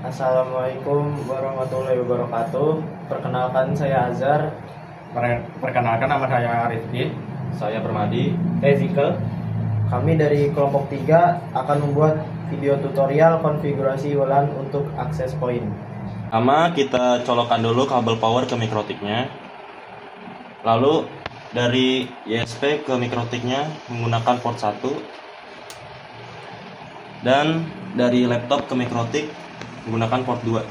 Assalamualaikum warahmatullahi wabarakatuh. Perkenalkan saya Azhar. Perkenalkan, nama saya Rifki. Saya Permadi. Ezekiel. Kami dari kelompok 3 akan membuat video tutorial konfigurasi WLAN untuk akses point. Pertama kita colokkan dulu kabel power ke mikrotiknya. Lalu dari USB ke mikrotiknya menggunakan port 1. Dan dari laptop ke mikrotik menggunakan port 2.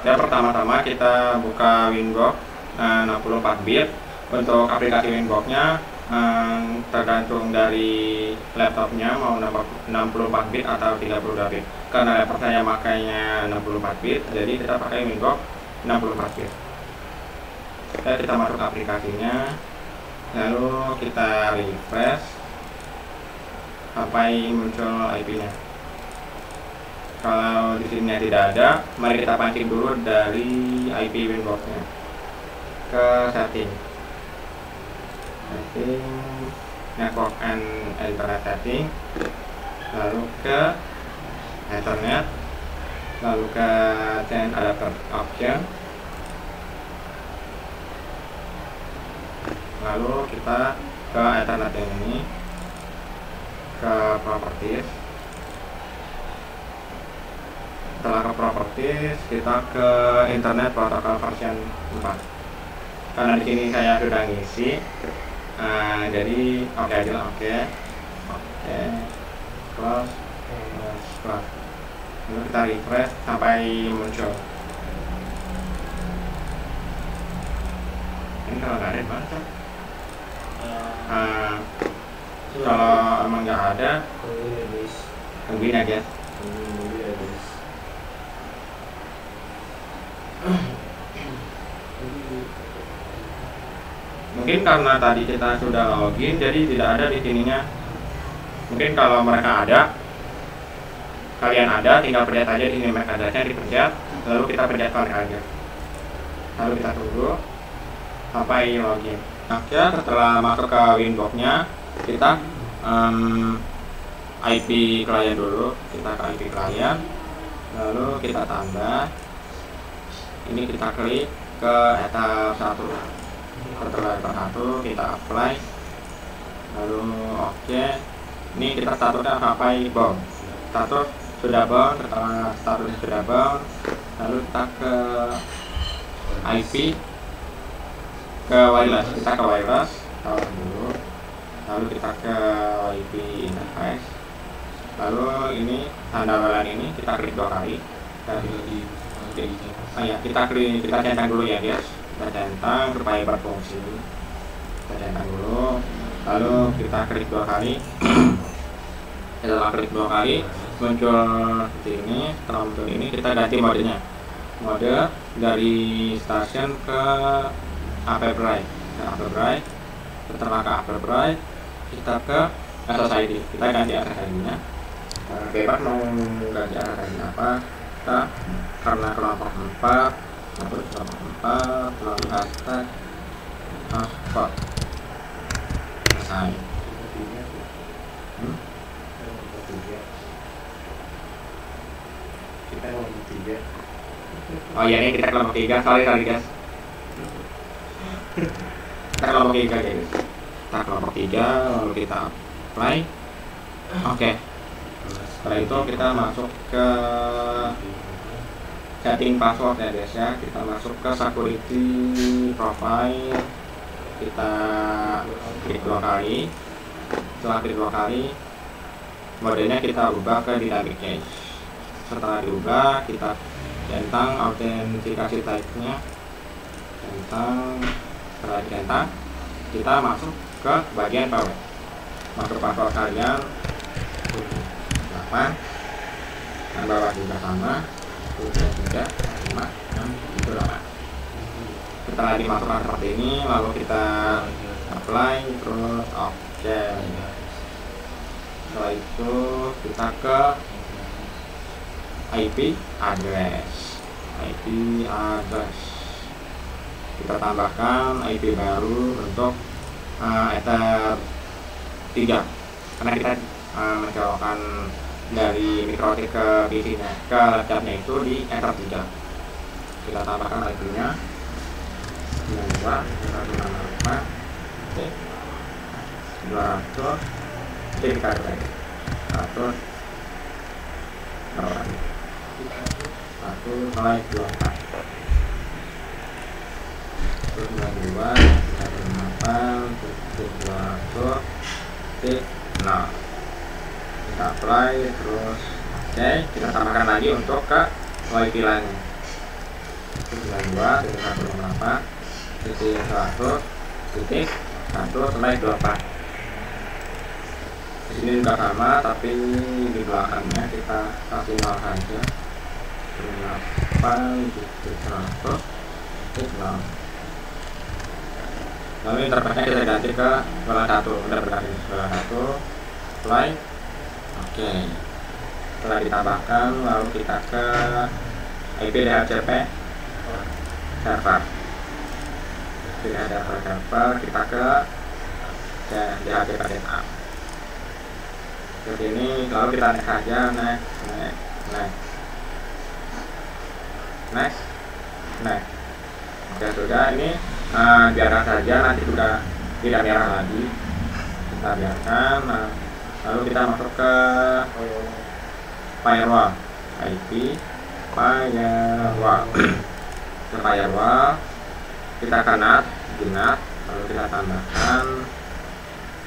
Ya, pertama-tama kita buka Winbox 64 bit. Untuk aplikasi Winbox-nya tergantung dari laptopnya mau 64 bit atau 32 bit. Karena laptop saya makainya 64 bit, jadi kita pakai Winbox 64 bit. Ya, kita masuk aplikasinya, lalu kita refresh sampai muncul IP-nya. Kalau di sini tidak ada, mari kita pancing dulu dari IP Winbox-nya ke setting, network and internet setting, lalu ke Ethernet, lalu ke change adapter option, lalu kita ke Ethernet ini, ke properties. Setelah ke properties, kita ke internet protocol version 4. Karena di sini saya sudah ngisi, jadi oke aja lah, oke, close. Lalu kita refresh sampai muncul. Ini kalau nggak ada gimana? Kalau emang nggak ada, tungguin aja. Mungkin karena tadi kita sudah login, jadi tidak ada di sininya. Mungkin kalau mereka ada, kalian ada, tinggal pencet aja di sini MAC address-nya, dipencet, lalu kita pencet balik aja. Lalu kita tunggu sampai login. Nah, ya, setelah masuk ke Winbox-nya, kita IP klien dulu, kita ke IP klien, lalu kita tambah. Ini kita klik ke etap 1. Setelah etap 1 kita apply, lalu oke. Ini kita statusnya sampai bound. Status sudah bound. Setelah statusnya sudah bound, lalu kita ke IP, ke wireless. Kita ke wireless dulu, lalu kita ke IP interface, lalu ini tanda WLAN ini kita klik 2 kali. Kita centang dulu ya guys, kita centang supaya berfungsi. Kita centang dulu, lalu kita klik 2 kali. Setelah klik 2 kali muncul seperti ini. Setelah muncul ini kita ganti modenya, mode dari station ke AP Bright. Setelah ke AP Bright kita ke SSID, kita ganti SSID nya. Bebas mau ganti SSID apa, kita karena kelompok 4, lalu hashtag hotspot selesai. Kita kelompok 3. Oh iya, ini kita kelompok 3, sorry guys. Kita kelompok 3 guys. Kita kelompok 3, lalu kita apply. Oke. Setelah itu kita masuk ke setting password ya guys ya. Kita masuk ke security profile, kita klik 2 kali. Setelah klik 2 kali, modenya kita ubah ke dynamic cache. Setelah diubah, kita centang autentikasi type-nya, setelah centang kita masuk ke bagian password. Masuk password kalian 8, dan bawah juga sama, 3, 5, 6, 7, 8. kita lagi masukkan seperti ini, lalu kita apply terus oke. Setelah itu kita ke IP address. Kita tambahkan IP baru untuk Ether 3 karena kita mencolokkan dari mikrotik ke PC-nya ke laptopnya itu di Ether 3. Kita tambahkan IP-nya 200 jadi kita lagi 100 berapa lagi 1 mulai 24 terus 92 nah kita apply terus oke, kita tambahkan lagi untuk ke WiFi lainnya 92 titik 100 sampai 24. Di sini juga sama, tapi di belakangnya kita kasih 0 saja. 8 titik 100 titik 0. Lalu interface-nya kita ganti ke bola 1, udah berganti bola 1 apply oke. Setelah ditambahkan lalu kita ke IP DHCP server. Kita ke DHCP setup seperti ini, lalu kita next saja, next. Oke, sudah. Ini biarkan saja, nanti sudah tidak merah lagi, kita biarkan. Lalu kita masuk ke firewall, IP firewall. Ke firewall kita connect, lalu kita tambahkan,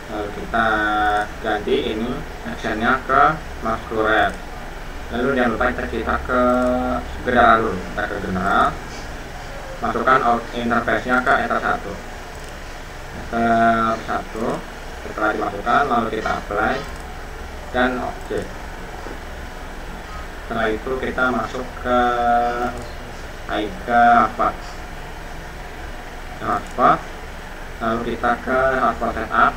lalu kita ganti ini actionnya ke masquerade. Lalu jangan lupa kita ke general dulu, kita ke general, masukkan interface-nya ke Ether 1. Setelah dimasukkan lalu kita apply dan oke. Setelah itu kita masuk ke hotspot, lalu kita ke hotspot setup,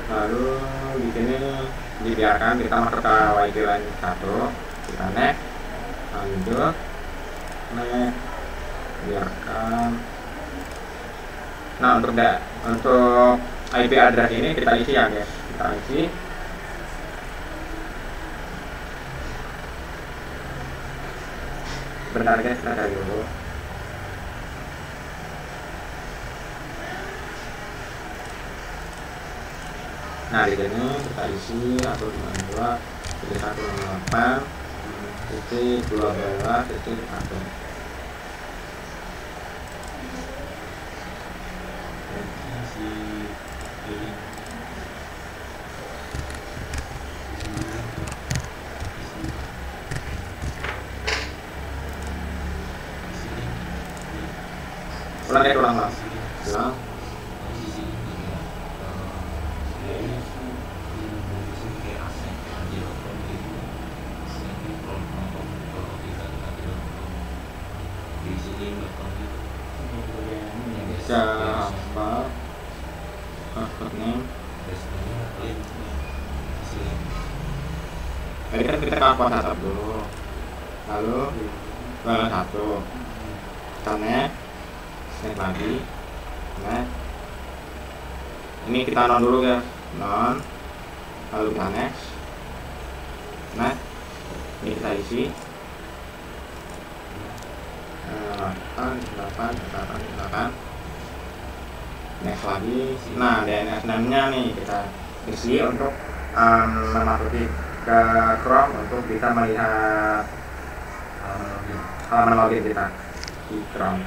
lalu di sini dibiarkan kita masuk ke WiFi line 1, kita next, lanjut, biarkan. Nah, untuk IP address ini kita isi ya guys, kita isi. Bentar guys, kita cari dulu. Nah, di sini kita isi 192.168.12.1. Ulang mas. Ulang. Apa? Passwordnya. Tadi kan kita password setup dulu. Lalu satu. Connect lagi. Nah, ini kita non dulu ya, non. Lalu kita next. Nah, ini kita isi. 8. Next lagi. Nah, DNS name-nya nih kita isi untuk memasuki ke Chrome untuk bisa melihat halaman login kita di Chrome.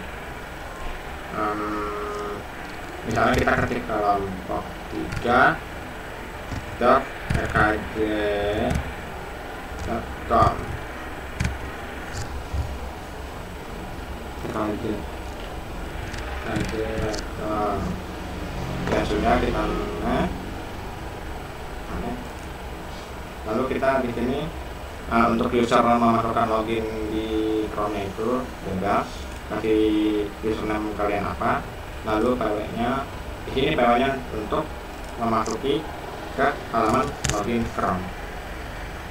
Misalnya kita ketik kelompok 3.rkj.com ya sudah, kita lalu kita di sini untuk user memasukkan login di Chrome itu bebas, kasih username kalian apa, lalu PW-nya di sini PW-nya untuk memasuki ke halaman login Chrome.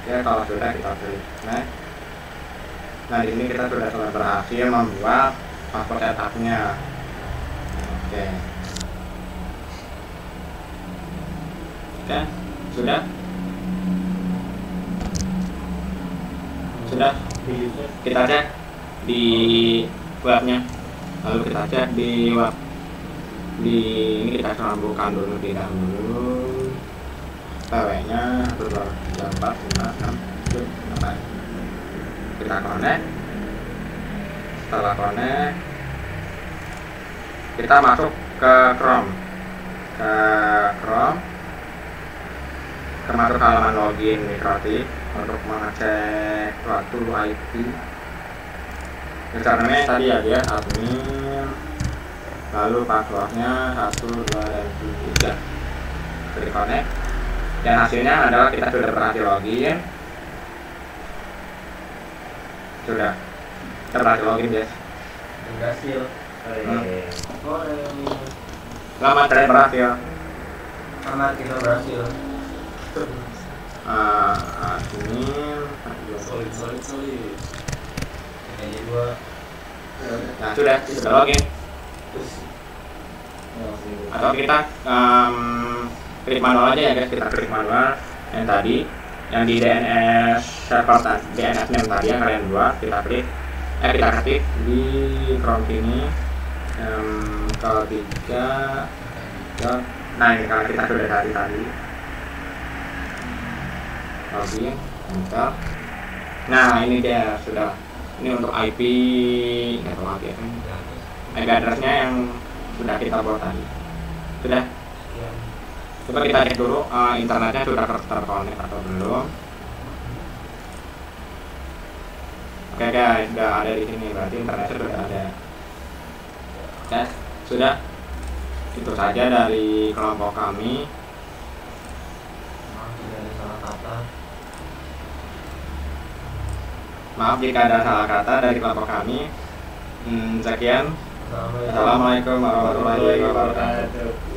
Ya, kalau sudah kita klik next. Nah, di sini kita sudah berhasil membuat password setupnya. Oke. Oke, sudah. Kita cek di webnya, lalu kita cek di web. Di ini kita bukan dulu di dalam dulu. PW-nya 12456. Kita connect. Setelah connect, kita masuk ke Chrome. Masuk halaman login Mikrotik untuk mengecek suatu IP. Username tadi ya, dia admin, lalu passwordnya 1, 2, dan 3. Klik connect, dan hasilnya adalah kita sudah berhasil login. Sudah berhasil login, guys. Berhasil. Selamat, saya berhasil. Selamat, kita berhasil. Admin Solid. Ini dua. Nah, sudah login. Atau kita klik manual aja ya, guys. Kita klik manual yang tadi, yang di DNS server tadi, DNS name tadi yang kalian buat. Kita ketik di Chrome ini kalau 3. Nah, ini kalau kita sudah tadi login, enter. Nah, ini dia sudah. Ini untuk IP, nggak tahu lagi ya kan. IP addressnya yang sudah kita buat tadi. Sudah. Coba kita cek dulu internetnya sudah terkonek atau belum. Oke guys, sudah ada di sini, berarti internetnya sudah ada. Oke, sudah. Itu saja dari kelompok kami. Maaf jika ada salah kata dari kelompok kami. Sekian. Assalamualaikum warahmatullahi wabarakatuh.